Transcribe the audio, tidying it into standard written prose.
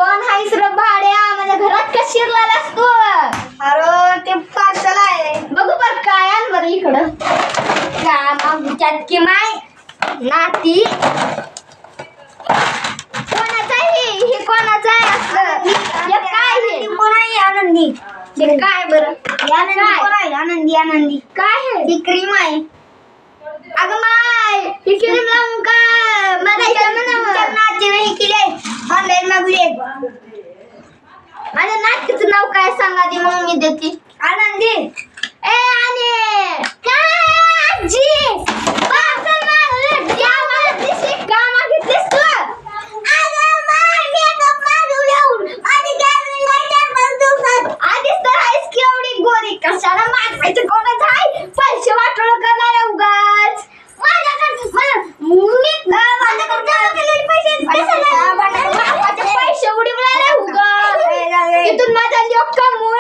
कोण हायस रे भाड्या? माझ्या घरात का शिरलास तू? अरे ते पार्सल आहे. बघू बर काय आण बरं इकडं. का मग चटकी माय नाती कोणाचं आहे हे? कोणाचं आहे असलं? हे काय हे? कोण आहे? आनंदी. हे काय बरं? आनंदी कोण आहे? आनंदी आनंदी काय आहे? ही क्रीम आहे. अगं माय ही क्रीम लावून का बनायचं म्हणावं? नाचे नाही केले ऑनलाईन मागवले. माझ्या नाटकाचं नाव काय सांगा ती मग मी देते. आनंदी. ए आणि काय आजी पार्सल मागवलं त्या मला दिसली का मागितलीस तू? अगं माय मेकअप मागवलं आणि गॅलरी लाईट बंद आधीच तर आहेस की एवढी गोरी कशाला मागवायचं? कोणाचं आहे? पैसे वाटोळ करणाऱ्या उगाच पैसे उडवणाऱ्या उगाच इथून माझा लोक कमवून